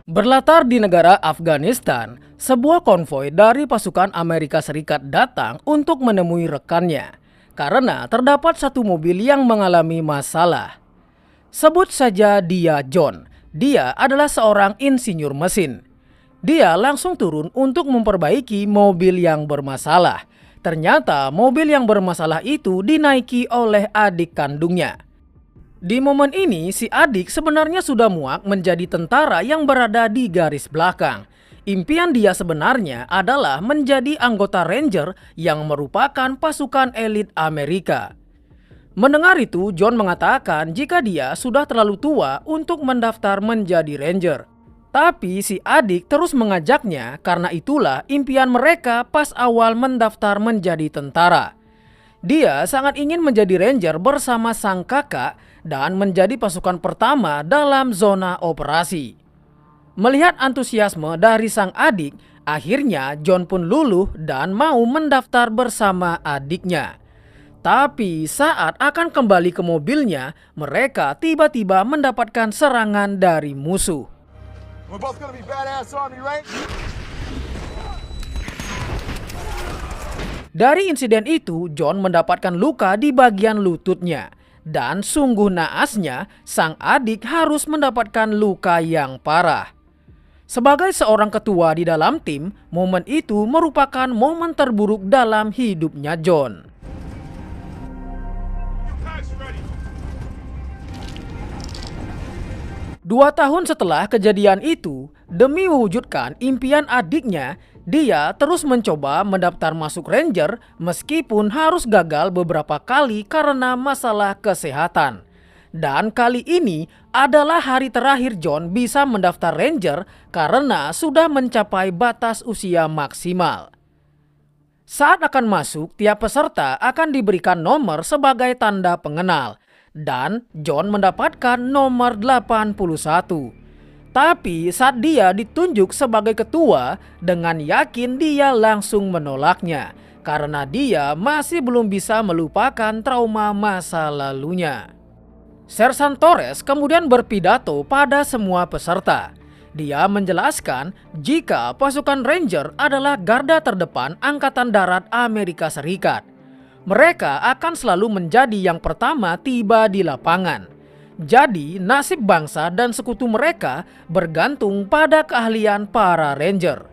Berlatar di negara Afghanistan, sebuah konvoi dari pasukan Amerika Serikat datang untuk menemui rekannya karena terdapat satu mobil yang mengalami masalah. Sebut saja dia John. Dia adalah seorang insinyur mesin. Dia langsung turun untuk memperbaiki mobil yang bermasalah. Ternyata mobil yang bermasalah itu dinaiki oleh adik kandungnya. Di momen ini, si adik sebenarnya sudah muak menjadi tentara yang berada di garis belakang. Impian dia sebenarnya adalah menjadi anggota Ranger yang merupakan pasukan elit Amerika. Mendengar itu, John mengatakan jika dia sudah terlalu tua untuk mendaftar menjadi Ranger. Tapi si adik terus mengajaknya karena itulah impian mereka pas awal mendaftar menjadi tentara. Dia sangat ingin menjadi Ranger bersama sang kakak dan menjadi pasukan pertama dalam zona operasi. Melihat antusiasme dari sang adik, akhirnya John pun luluh dan mau mendaftar bersama adiknya. Tapi saat akan kembali ke mobilnya, mereka tiba-tiba mendapatkan serangan dari musuh. Dari insiden itu, John mendapatkan luka di bagian lututnya. Dan sungguh naasnya, sang adik harus mendapatkan luka yang parah. Sebagai seorang ketua di dalam tim, momen itu merupakan momen terburuk dalam hidupnya John. Dua tahun setelah kejadian itu, demi mewujudkan impian adiknya, dia terus mencoba mendaftar masuk Ranger meskipun harus gagal beberapa kali karena masalah kesehatan. Dan kali ini adalah hari terakhir John bisa mendaftar Ranger karena sudah mencapai batas usia maksimal. Saat akan masuk, tiap peserta akan diberikan nomor sebagai tanda pengenal. Dan John mendapatkan nomor 81. Tapi saat dia ditunjuk sebagai ketua, dengan yakin dia langsung menolaknya. Karena dia masih belum bisa melupakan trauma masa lalunya. Sersan Torres kemudian berpidato pada semua peserta. Dia menjelaskan jika pasukan Ranger adalah garda terdepan Angkatan Darat Amerika Serikat. Mereka akan selalu menjadi yang pertama tiba di lapangan. Jadi nasib bangsa dan sekutu mereka bergantung pada keahlian para Ranger.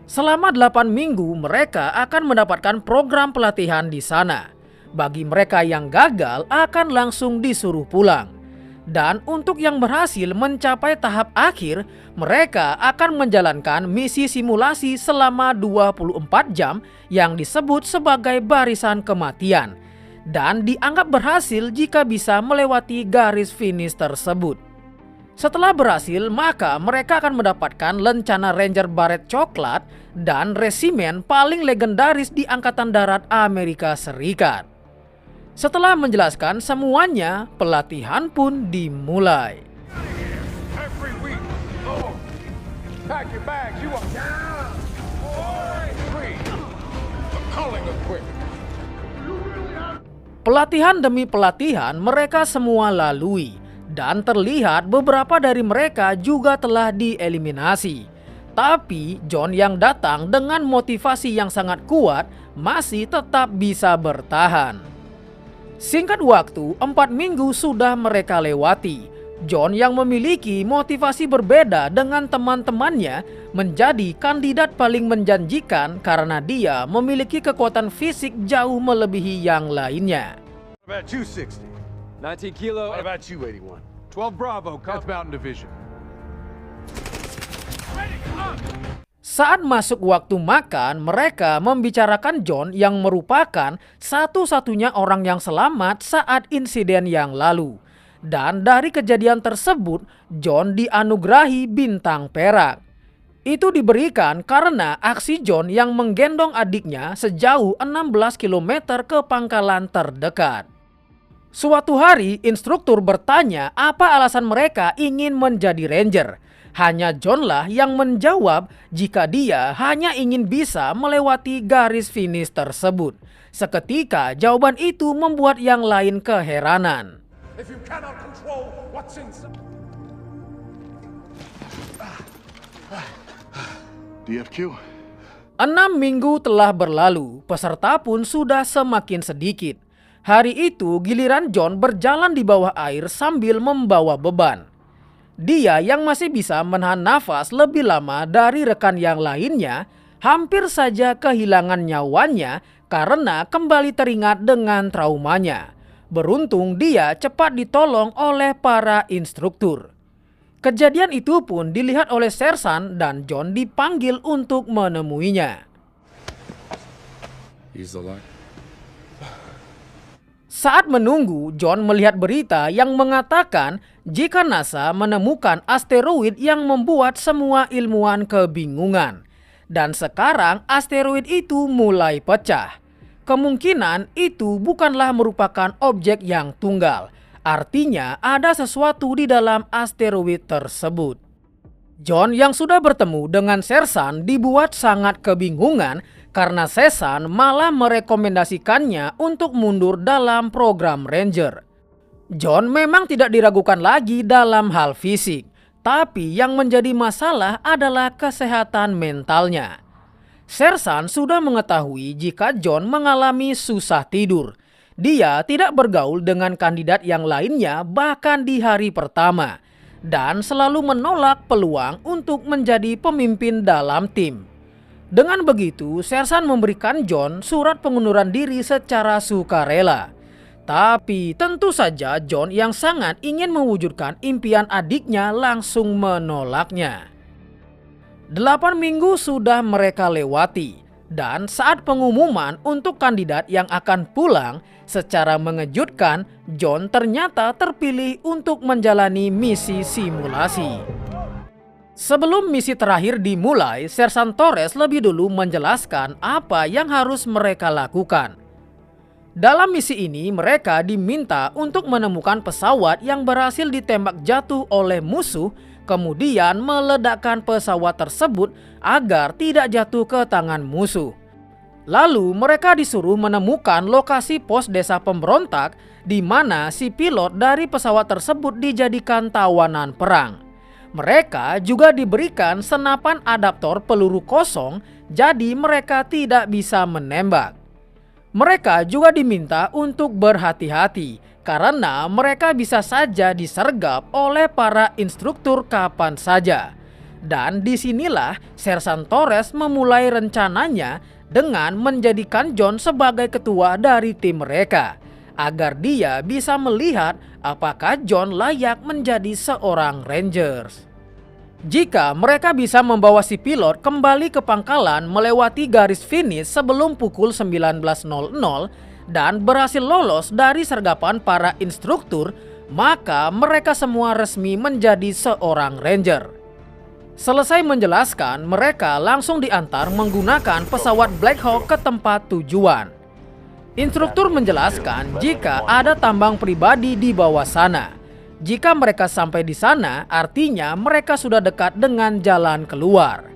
Selama 8 minggu mereka akan mendapatkan program pelatihan di sana. Bagi mereka yang gagal akan langsung disuruh pulang. Dan untuk yang berhasil mencapai tahap akhir, mereka akan menjalankan misi simulasi selama 24 jam yang disebut sebagai barisan kematian. Dan dianggap berhasil jika bisa melewati garis finish tersebut. Setelah berhasil, maka mereka akan mendapatkan lencana Ranger Baret Coklat dan resimen paling legendaris di Angkatan Darat Amerika Serikat. Setelah menjelaskan semuanya, pelatihan pun dimulai. Pelatihan demi pelatihan mereka semua lalui. Dan terlihat beberapa dari mereka juga telah dieliminasi. Tapi John yang datang dengan motivasi yang sangat kuat masih tetap bisa bertahan. Singkat waktu, 4 minggu sudah mereka lewati. John yang memiliki motivasi berbeda dengan teman-temannya menjadi kandidat paling menjanjikan karena dia memiliki kekuatan fisik jauh melebihi yang lainnya. What about 260? 19 kilo. What about you, 81? 12 Bravo, South Mountain Division. Saat masuk waktu makan, mereka membicarakan John yang merupakan satu-satunya orang yang selamat saat insiden yang lalu. Dan dari kejadian tersebut, John dianugerahi bintang perak. Itu diberikan karena aksi John yang menggendong adiknya sejauh 16 km ke pangkalan terdekat. Suatu hari, instruktur bertanya apa alasan mereka ingin menjadi Ranger. Hanya John lah yang menjawab jika dia hanya ingin bisa melewati garis finish tersebut. Seketika jawaban itu membuat yang lain keheranan. DFQ. 6 minggu telah berlalu, peserta pun sudah semakin sedikit. Hari itu giliran John berjalan di bawah air sambil membawa beban. Dia yang masih bisa menahan nafas lebih lama dari rekan yang lainnya, hampir saja kehilangan nyawanya karena kembali teringat dengan traumanya. Beruntung dia cepat ditolong oleh para instruktur. Kejadian itu pun dilihat oleh Sersan dan John dipanggil untuk menemuinya. He's alive. Saat menunggu, John melihat berita yang mengatakan jika NASA menemukan asteroid yang membuat semua ilmuwan kebingungan. Dan sekarang asteroid itu mulai pecah. Kemungkinan itu bukanlah merupakan objek yang tunggal. Artinya ada sesuatu di dalam asteroid tersebut. John yang sudah bertemu dengan Sersan dibuat sangat kebingungan karena Sersan malah merekomendasikannya untuk mundur dalam program Ranger. John memang tidak diragukan lagi dalam hal fisik, tapi yang menjadi masalah adalah kesehatan mentalnya. Sersan sudah mengetahui jika John mengalami susah tidur. Dia tidak bergaul dengan kandidat yang lainnya bahkan di hari pertama dan selalu menolak peluang untuk menjadi pemimpin dalam tim. Dengan begitu, Sersan memberikan John surat pengunduran diri secara sukarela. Tapi tentu saja John yang sangat ingin mewujudkan impian adiknya langsung menolaknya. 8 minggu sudah mereka lewati dan saat pengumuman untuk kandidat yang akan pulang, secara mengejutkan John ternyata terpilih untuk menjalani misi simulasi. Sebelum misi terakhir dimulai, Sersan Torres lebih dulu menjelaskan apa yang harus mereka lakukan. Dalam misi ini mereka diminta untuk menemukan pesawat yang berhasil ditembak jatuh oleh musuh, kemudian meledakkan pesawat tersebut agar tidak jatuh ke tangan musuh. Lalu mereka disuruh menemukan lokasi pos desa pemberontak di mana si pilot dari pesawat tersebut dijadikan tawanan perang. Mereka juga diberikan senapan adaptor peluru kosong, jadi mereka tidak bisa menembak. Mereka juga diminta untuk berhati-hati karena mereka bisa saja disergap oleh para instruktur kapan saja. Dan disinilah Sersan Torres memulai rencananya dengan menjadikan John sebagai ketua dari tim mereka, agar dia bisa melihat apakah John layak menjadi seorang Rangers. Jika mereka bisa membawa si pilot kembali ke pangkalan melewati garis finish sebelum pukul 19.00 dan berhasil lolos dari sergapan para instruktur, maka mereka semua resmi menjadi seorang Ranger. Selesai menjelaskan, mereka langsung diantar menggunakan pesawat Black Hawk ke tempat tujuan. Instruktur menjelaskan jika ada tambang pribadi di bawah sana. Jika mereka sampai di sana, artinya mereka sudah dekat dengan jalan keluar.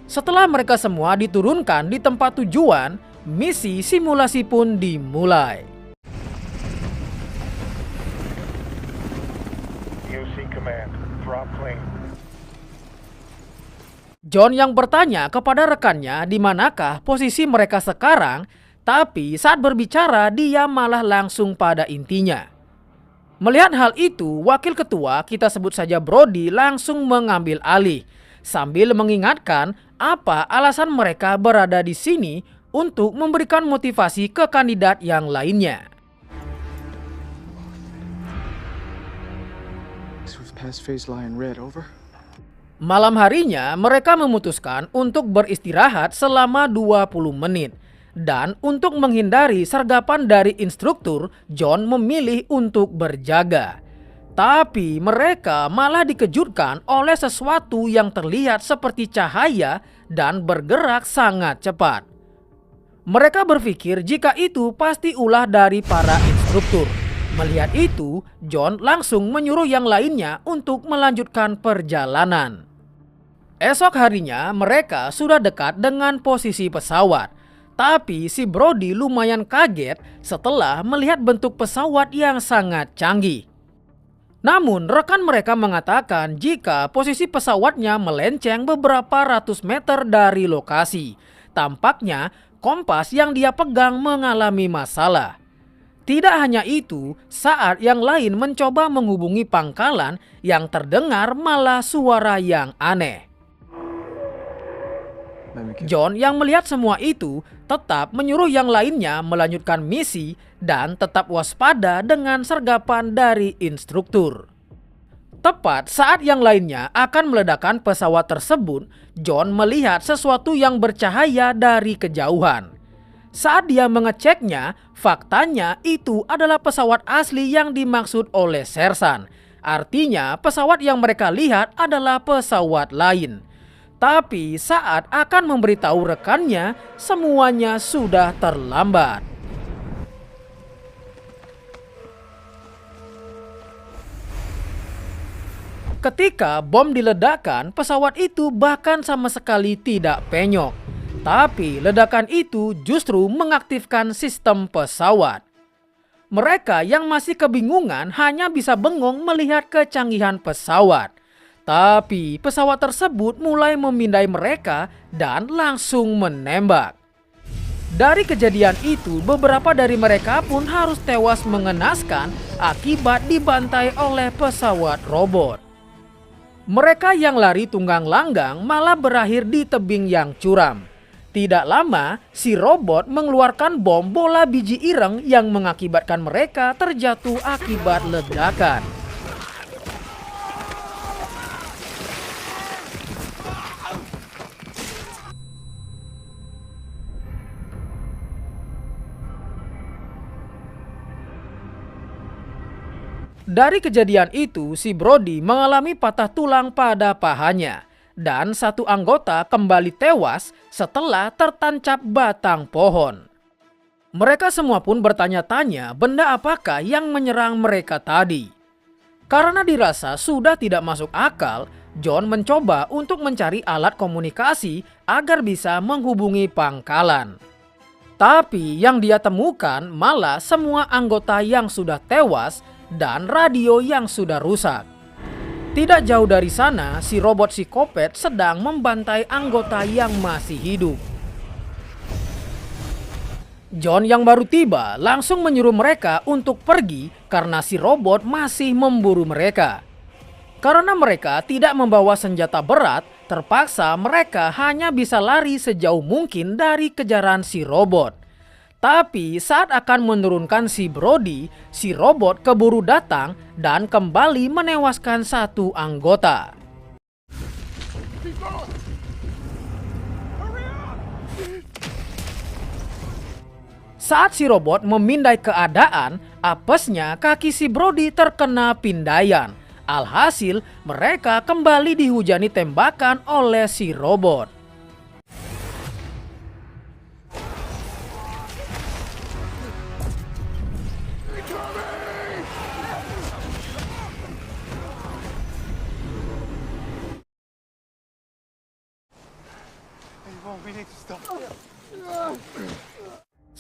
Setelah mereka semua diturunkan di tempat tujuan, misi simulasi pun dimulai. UC Command, drop plane. John yang bertanya kepada rekannya di manakah posisi mereka sekarang, tapi saat berbicara dia malah langsung pada intinya. Melihat hal itu, wakil ketua, kita sebut saja Brody, langsung mengambil alih sambil mengingatkan apa alasan mereka berada di sini untuk memberikan motivasi ke kandidat yang lainnya. Malam harinya mereka memutuskan untuk beristirahat selama 20 menit. Dan untuk menghindari sergapan dari instruktur, John memilih untuk berjaga. Tapi mereka malah dikejutkan oleh sesuatu yang terlihat seperti cahaya dan bergerak sangat cepat. Mereka berpikir jika itu pasti ulah dari para instruktur. Melihat itu, John langsung menyuruh yang lainnya untuk melanjutkan perjalanan. Esok harinya mereka sudah dekat dengan posisi pesawat. Tapi si Brody lumayan kaget setelah melihat bentuk pesawat yang sangat canggih. Namun rekan mereka mengatakan jika posisi pesawatnya melenceng beberapa ratus meter dari lokasi. Tampaknya kompas yang dia pegang mengalami masalah. Tidak hanya itu, saat yang lain mencoba menghubungi pangkalan, yang terdengar malah suara yang aneh. John yang melihat semua itu tetap menyuruh yang lainnya melanjutkan misi dan tetap waspada dengan sergapan dari instruktur. Tepat saat yang lainnya akan meledakkan pesawat tersebut, John melihat sesuatu yang bercahaya dari kejauhan. Saat dia mengeceknya, faktanya itu adalah pesawat asli yang dimaksud oleh Sersan. Artinya pesawat yang mereka lihat adalah pesawat lain. Tapi saat akan memberitahu rekannya, semuanya sudah terlambat. Ketika bom diledakkan, pesawat itu bahkan sama sekali tidak penyok. Tapi ledakan itu justru mengaktifkan sistem pesawat. Mereka yang masih kebingungan hanya bisa bengong melihat kecanggihan pesawat. Tapi pesawat tersebut mulai memindai mereka dan langsung menembak. Dari kejadian itu, beberapa dari mereka pun harus tewas mengenaskan akibat dibantai oleh pesawat robot. Mereka yang lari tunggang langgang malah berakhir di tebing yang curam. Tidak lama, si robot mengeluarkan bom bola biji ireng yang mengakibatkan mereka terjatuh akibat ledakan. Dari kejadian itu, si Brody mengalami patah tulang pada pahanya. Dan satu anggota kembali tewas setelah tertancap batang pohon. Mereka semua pun bertanya-tanya benda apakah yang menyerang mereka tadi. Karena dirasa sudah tidak masuk akal, John mencoba untuk mencari alat komunikasi agar bisa menghubungi pangkalan. Tapi yang dia temukan malah semua anggota yang sudah tewas dan radio yang sudah rusak. Tidak jauh dari sana, si robot psikopat sedang membantai anggota yang masih hidup. John yang baru tiba langsung menyuruh mereka untuk pergi karena si robot masih memburu mereka. Karena mereka tidak membawa senjata berat, terpaksa mereka hanya bisa lari sejauh mungkin dari kejaran si robot. Tapi saat akan menurunkan si Brody, si robot keburu datang dan kembali menewaskan satu anggota. Saat si robot memindai keadaan, apesnya kaki si Brody terkena pindaian. Alhasil mereka kembali dihujani tembakan oleh si robot.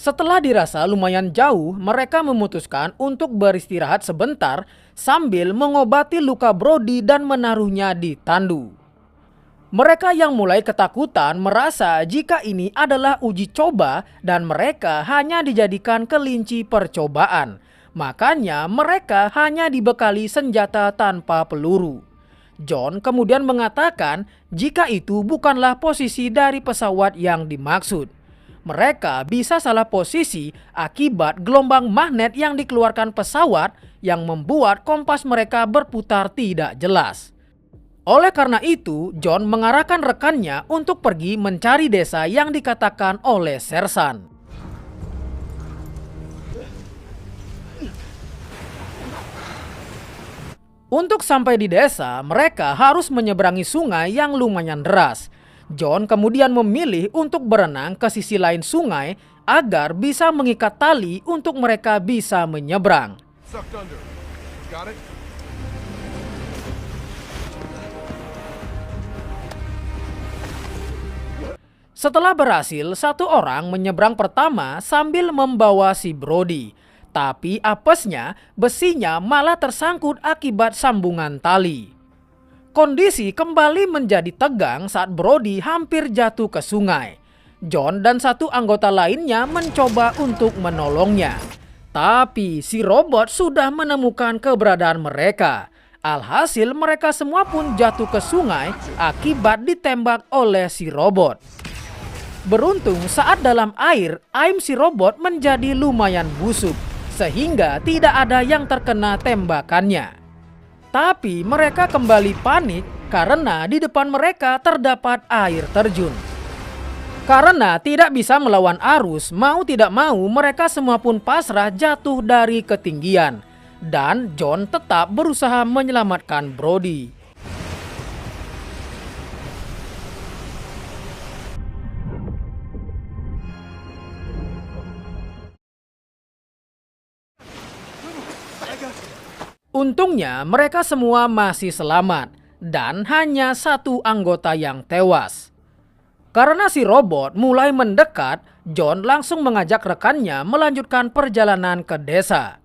Setelah dirasa lumayan jauh, mereka memutuskan untuk beristirahat sebentar sambil mengobati luka Brody dan menaruhnya di tandu. Mereka yang mulai ketakutan merasa jika ini adalah uji coba dan mereka hanya dijadikan kelinci percobaan. Makanya mereka hanya dibekali senjata tanpa peluru. John kemudian mengatakan jika itu bukanlah posisi dari pesawat yang dimaksud. Mereka bisa salah posisi akibat gelombang magnet yang dikeluarkan pesawat yang membuat kompas mereka berputar tidak jelas. Oleh karena itu, John mengarahkan rekannya untuk pergi mencari desa yang dikatakan oleh Sersan. Untuk sampai di desa, mereka harus menyeberangi sungai yang lumayan deras. John kemudian memilih untuk berenang ke sisi lain sungai agar bisa mengikat tali untuk mereka bisa menyeberang. Setelah berhasil, satu orang menyeberang pertama sambil membawa si Brody. Tapi apesnya, besinya malah tersangkut akibat sambungan tali. Kondisi kembali menjadi tegang saat Brody hampir jatuh ke sungai. John dan satu anggota lainnya mencoba untuk menolongnya. Tapi si robot sudah menemukan keberadaan mereka. Alhasil mereka semua pun jatuh ke sungai akibat ditembak oleh si robot. Beruntung saat dalam air, aim si robot menjadi lumayan busuk, sehingga tidak ada yang terkena tembakannya. Tapi mereka kembali panik karena di depan mereka terdapat air terjun. Karena tidak bisa melawan arus, mau tidak mau mereka semua pun pasrah jatuh dari ketinggian. Dan John tetap berusaha menyelamatkan Brody. Untungnya mereka semua masih selamat dan hanya satu anggota yang tewas. Karena si robot mulai mendekat, John langsung mengajak rekannya melanjutkan perjalanan ke desa.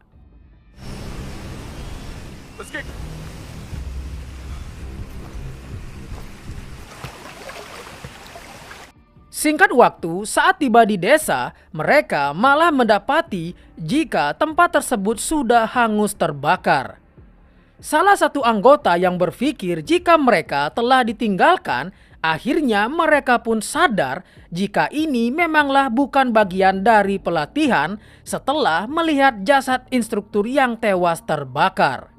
Singkat waktu, saat tiba di desa, mereka malah mendapati jika tempat tersebut sudah hangus terbakar. Salah satu anggota yang berpikir jika mereka telah ditinggalkan, akhirnya mereka pun sadar jika ini memanglah bukan bagian dari pelatihan setelah melihat jasad instruktur yang tewas terbakar.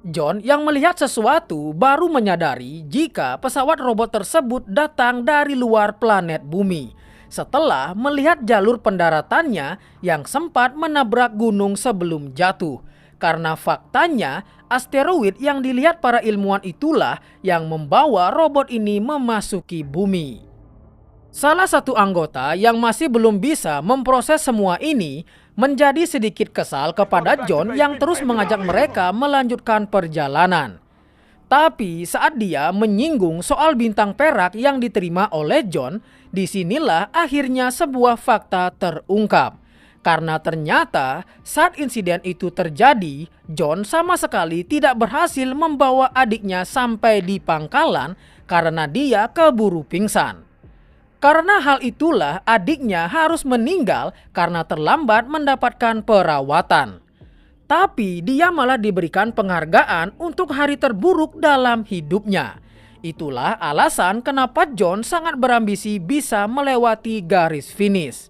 John yang melihat sesuatu baru menyadari jika pesawat robot tersebut datang dari luar planet bumi setelah melihat jalur pendaratannya yang sempat menabrak gunung sebelum jatuh. Karena faktanya asteroid yang dilihat para ilmuwan itulah yang membawa robot ini memasuki bumi. Salah satu anggota yang masih belum bisa memproses semua ini menjadi sedikit kesal kepada John yang terus mengajak mereka melanjutkan perjalanan. Tapi saat dia menyinggung soal bintang perak yang diterima oleh John, disinilah akhirnya sebuah fakta terungkap. Karena ternyata saat insiden itu terjadi, John sama sekali tidak berhasil membawa adiknya sampai di pangkalan karena dia keburu pingsan. Karena hal itulah adiknya harus meninggal karena terlambat mendapatkan perawatan. Tapi dia malah diberikan penghargaan untuk hari terburuk dalam hidupnya. Itulah alasan kenapa John sangat berambisi bisa melewati garis finish.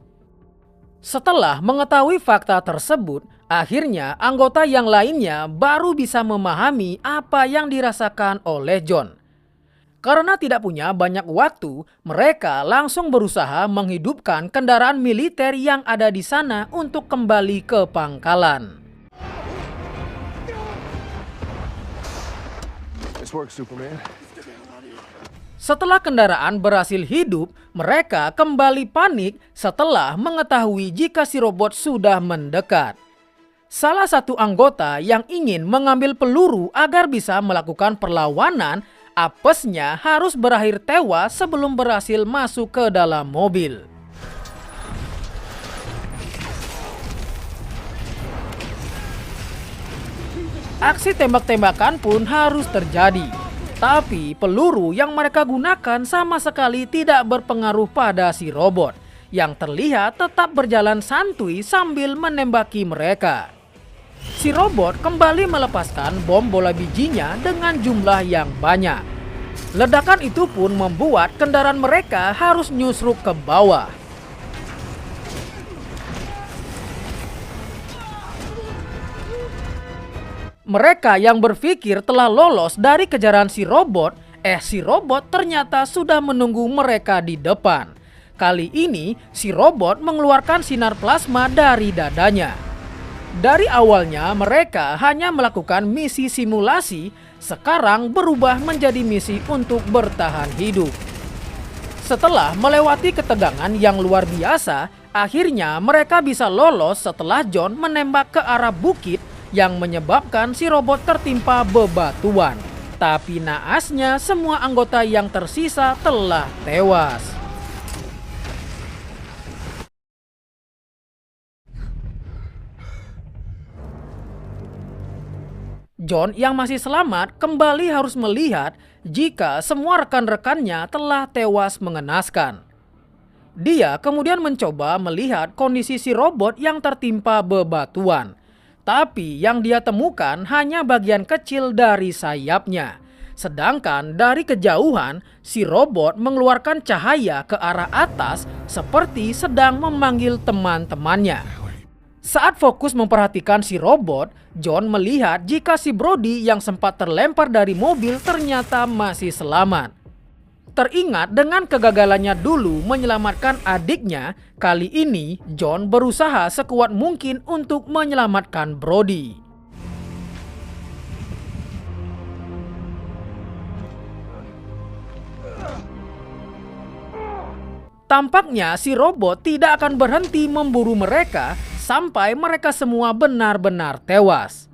Setelah mengetahui fakta tersebut, akhirnya anggota yang lainnya baru bisa memahami apa yang dirasakan oleh John. Karena tidak punya banyak waktu, mereka langsung berusaha menghidupkan kendaraan militer yang ada di sana untuk kembali ke pangkalan. Nice work, Superman. Setelah kendaraan berhasil hidup, mereka kembali panik setelah mengetahui jika si robot sudah mendekat. Salah satu anggota yang ingin mengambil peluru agar bisa melakukan perlawanan, apesnya harus berakhir tewas sebelum berhasil masuk ke dalam mobil. Aksi tembak-tembakan pun harus terjadi. Tapi peluru yang mereka gunakan sama sekali tidak berpengaruh pada si robot yang terlihat tetap berjalan santuy sambil menembaki mereka. Si robot kembali melepaskan bom bola bijinya dengan jumlah yang banyak. Ledakan itu pun membuat kendaraan mereka harus nyusruk ke bawah. Mereka yang berpikir telah lolos dari kejaran si robot ternyata sudah menunggu mereka di depan. Kali ini si robot mengeluarkan sinar plasma dari dadanya. Dari awalnya mereka hanya melakukan misi simulasi, sekarang berubah menjadi misi untuk bertahan hidup. Setelah melewati ketegangan yang luar biasa, akhirnya mereka bisa lolos setelah John menembak ke arah bukit yang menyebabkan si robot tertimpa bebatuan. Tapi naasnya semua anggota yang tersisa telah tewas. John yang masih selamat kembali harus melihat jika semua rekan-rekannya telah tewas mengenaskan. Dia kemudian mencoba melihat kondisi si robot yang tertimpa bebatuan. Tapi yang dia temukan hanya bagian kecil dari sayapnya. Sedangkan dari kejauhan, si robot mengeluarkan cahaya ke arah atas seperti sedang memanggil teman-temannya. Saat fokus memperhatikan si robot, John melihat jika si Brody yang sempat terlempar dari mobil ternyata masih selamat. Teringat dengan kegagalannya dulu menyelamatkan adiknya, kali ini John berusaha sekuat mungkin untuk menyelamatkan Brody. Tampaknya si robot tidak akan berhenti memburu mereka sampai mereka semua benar-benar tewas.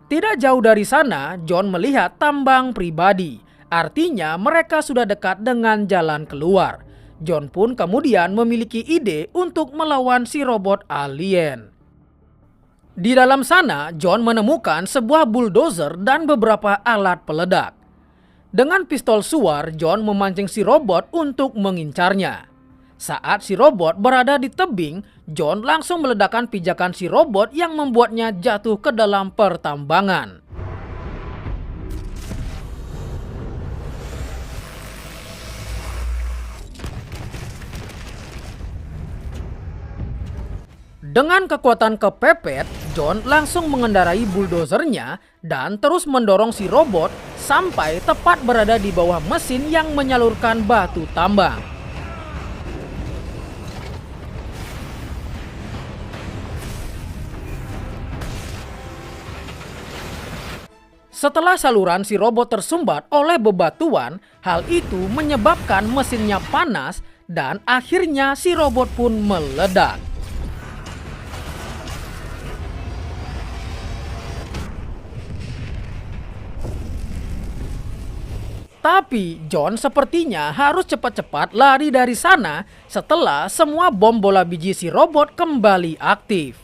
Tidak jauh dari sana, John melihat tambang pribadi. Artinya mereka sudah dekat dengan jalan keluar. John pun kemudian memiliki ide untuk melawan si robot alien. Di dalam sana, John menemukan sebuah bulldozer dan beberapa alat peledak. Dengan pistol suar, John memancing si robot untuk mengincarnya. Saat si robot berada di tebing, John langsung meledakkan pijakan si robot yang membuatnya jatuh ke dalam pertambangan. Dengan kekuatan kepepet, John langsung mengendarai bulldozernya dan terus mendorong si robot sampai tepat berada di bawah mesin yang menyalurkan batu tambang. Setelah saluran si robot tersumbat oleh bebatuan, hal itu menyebabkan mesinnya panas dan akhirnya si robot pun meledak. Tapi John sepertinya harus cepat-cepat lari dari sana setelah semua bom bola biji si robot kembali aktif.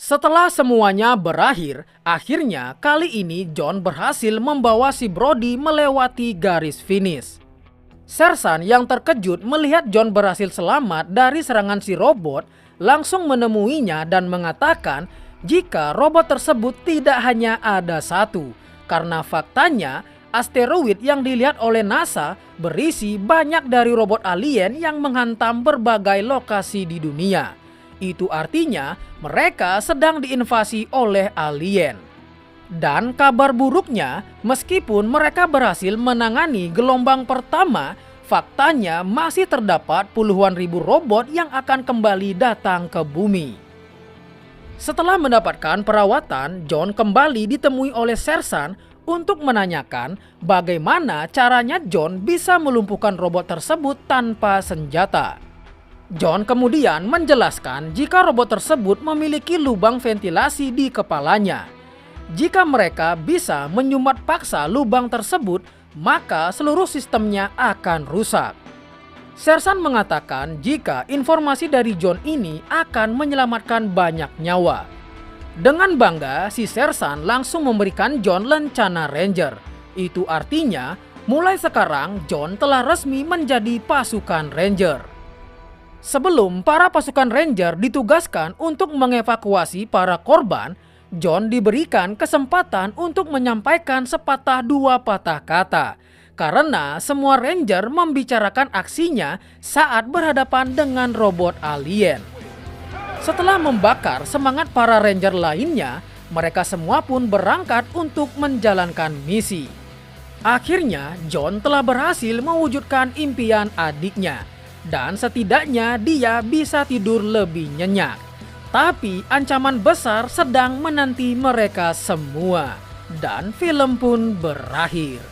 Setelah semuanya berakhir, akhirnya kali ini John berhasil membawa si Brody melewati garis finish. Sersan yang terkejut melihat John berhasil selamat dari serangan si robot langsung menemuinya dan mengatakan jika robot tersebut tidak hanya ada satu, karena faktanya asteroid yang dilihat oleh NASA berisi banyak dari robot alien yang menghantam berbagai lokasi di dunia. Itu artinya mereka sedang diinvasi oleh alien. Dan kabar buruknya, meskipun mereka berhasil menangani gelombang pertama, faktanya masih terdapat puluhan ribu robot yang akan kembali datang ke bumi. Setelah mendapatkan perawatan, John kembali ditemui oleh Sersan untuk menanyakan bagaimana caranya John bisa melumpuhkan robot tersebut tanpa senjata. John kemudian menjelaskan jika robot tersebut memiliki lubang ventilasi di kepalanya. Jika mereka bisa menyumbat paksa lubang tersebut, maka seluruh sistemnya akan rusak. Sersan mengatakan jika informasi dari John ini akan menyelamatkan banyak nyawa. Dengan bangga, si Sersan langsung memberikan John lencana Ranger. Itu artinya, mulai sekarang John telah resmi menjadi pasukan Ranger. Sebelum para pasukan Ranger ditugaskan untuk mengevakuasi para korban, John diberikan kesempatan untuk menyampaikan sepatah dua patah kata. Karena semua Ranger membicarakan aksinya saat berhadapan dengan robot alien. Setelah membakar semangat para Ranger lainnya, mereka semua pun berangkat untuk menjalankan misi. Akhirnya, John telah berhasil mewujudkan impian adiknya. Dan setidaknya dia bisa tidur lebih nyenyak. Tapi ancaman besar sedang menanti mereka semua. Dan film pun berakhir.